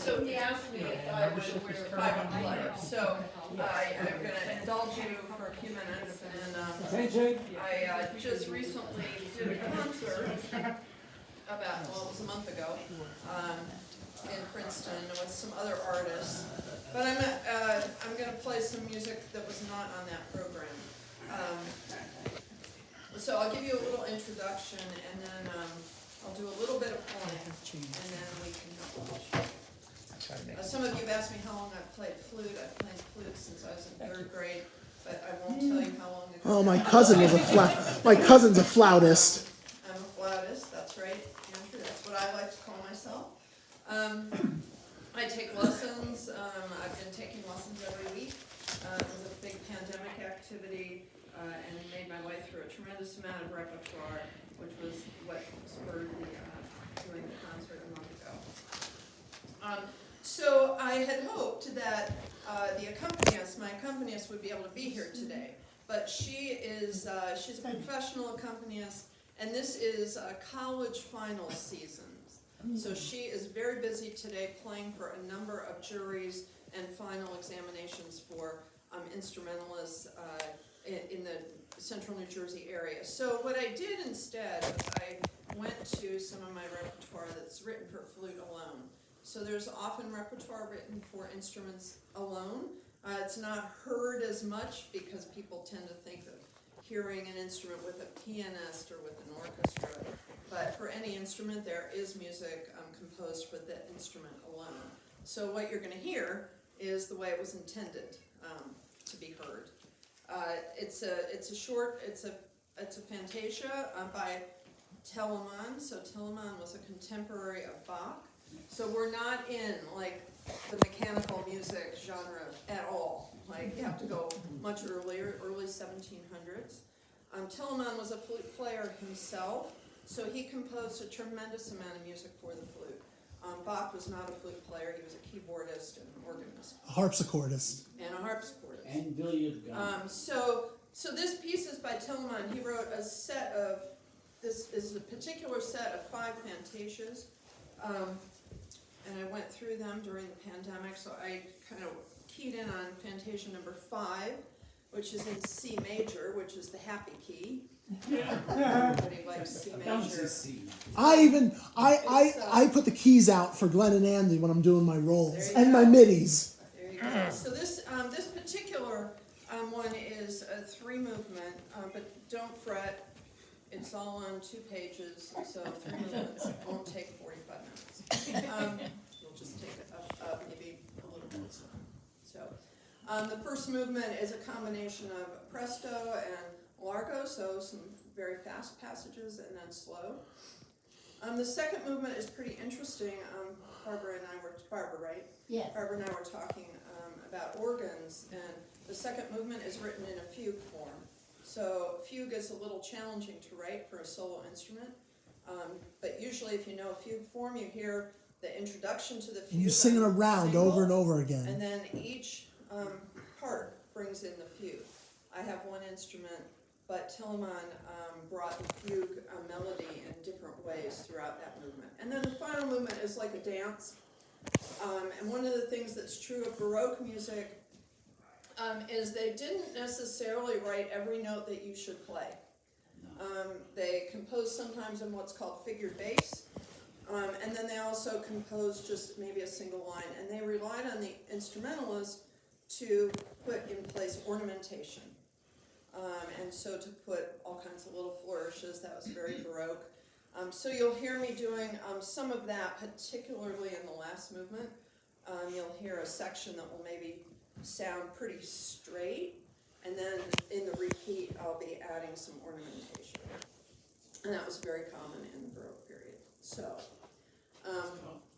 So he asked me if I would play. So I'm going to indulge you for a few minutes. And I just recently did a concert about, well, it was a month ago in Princeton with some other artists. But I'm going to play some music that was not on that program. So I'll give you a little introduction, and then I'll do a little bit of playing, and then we can some of you have asked me how long I've played flute. I've played flute since I was in 3rd grade, but I won't tell you how long ago. Oh, my cousin's a flautist. I'm a flautist, that's right, Andrew. That's what I like to call myself. I take lessons. I've been taking lessons every week. It was a big pandemic activity, and made my way through a tremendous amount of repertoire, which was what spurred doing the concert a month ago. So I had hoped that my accompanist would be able to be here today, but she's a professional accompanist, and this is college final seasons. So she is very busy today playing for a number of juries and final examinations for instrumentalists in the central New Jersey area. So what I did instead was I went to some of my repertoire that's written for flute alone. So there's often repertoire written for instruments alone. It's not heard as much because people tend to think of hearing an instrument with a pianist or with an orchestra. But for any instrument, there is music composed for the instrument alone. So what you're going to hear is the way it was intended to be heard. It's a fantasia by Telemann. So Telemann was a contemporary of Bach. So we're not in like the mechanical music genre at all. Like you have to go much earlier, early 1700s. Telemann was a flute player himself, so he composed a tremendous amount of music for the flute. Bach was not a flute player; he was a keyboardist and an organist. A harpsichordist. And a harpsichordist. And billiard gun. So this piece is by Telemann. He wrote a set of, this is a particular set of 5 fantasias. And I went through them during the pandemic, so I kind of keyed in on Fantasia number 5, which is in C major, which is the happy key. Everybody likes C major. I put the keys out for Glenn and Andy when I'm doing my rolls and my middies. There you go. So this particular one is a 3-movement, but don't fret. It's all on 2 pages, so 3 movements won't take 45 minutes. We'll just take it up maybe a little bit. So, the first movement is a combination of presto and largo, so some very fast passages and then slow. The second movement is pretty interesting. Barbara, right? Yes. Barbara and I were talking about organs, and the second movement is written in a fugue form. So fugue is a little challenging to write for a solo instrument, but usually if you know fugue form, you hear the introduction to the fugue. And you sing it around over and over again. And then each part brings in the fugue. I have one instrument, but Telemann brought the fugue melody in different ways throughout that movement. And then the final movement is like a dance. And one of the things that's true of Baroque music is they didn't necessarily write every note that you should play. They composed sometimes in what's called figured bass, and then they also composed just maybe a single line, and they relied on the instrumentalist to put in place ornamentation. And so to put all kinds of little flourishes, that was very Baroque. So you'll hear me doing some of that, particularly in the last movement. You'll hear a section that will maybe sound pretty straight, and then in the repeat I'll be adding some ornamentation, and that was very common in the Baroque period. So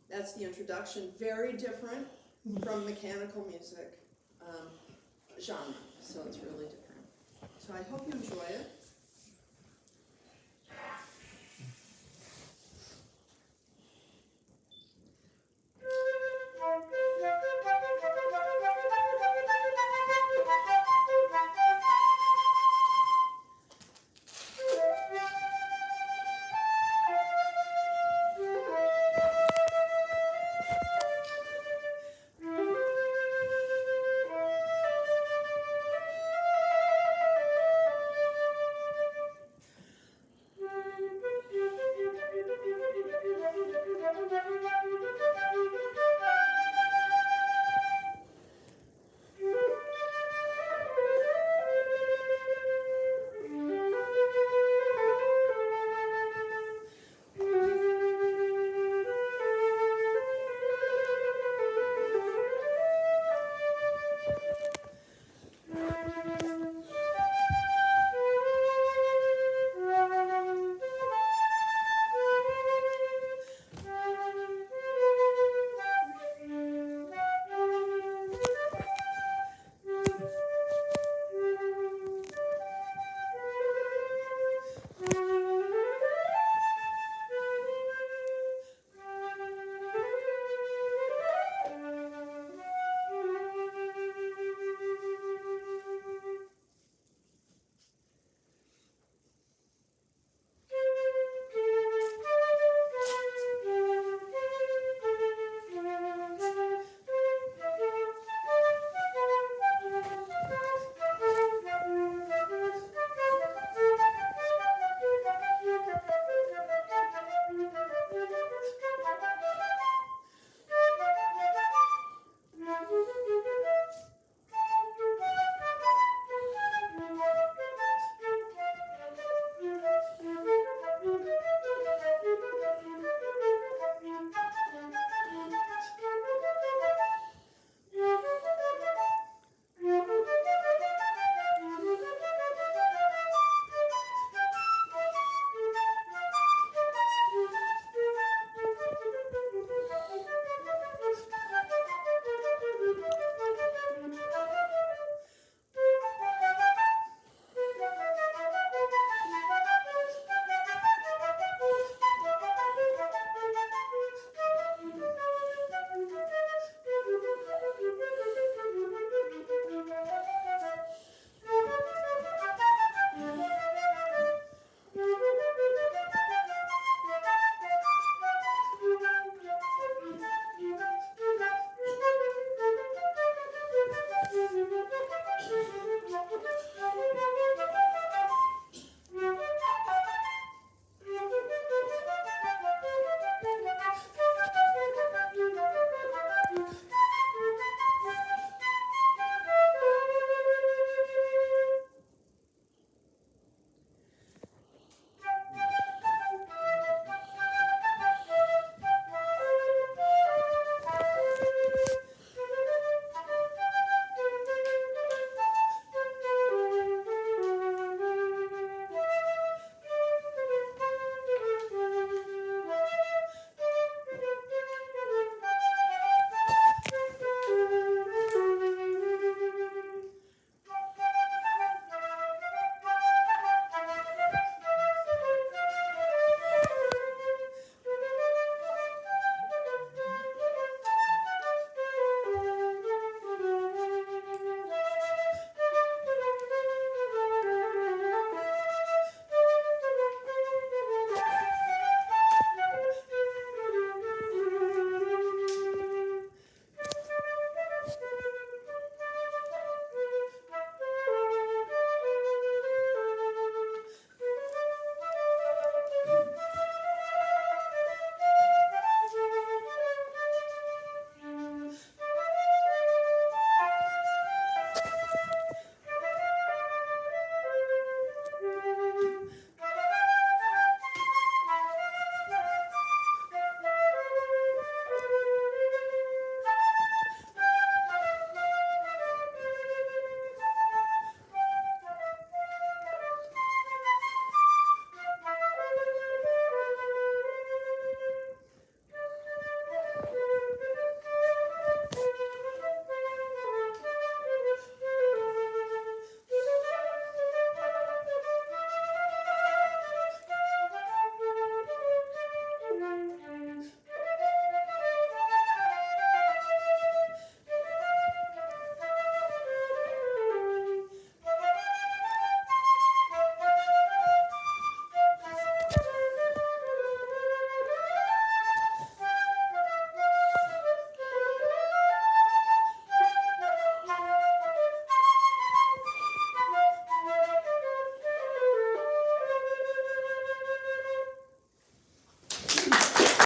that's the introduction. Very different from mechanical music genre, so it's really different. So I hope you enjoy it.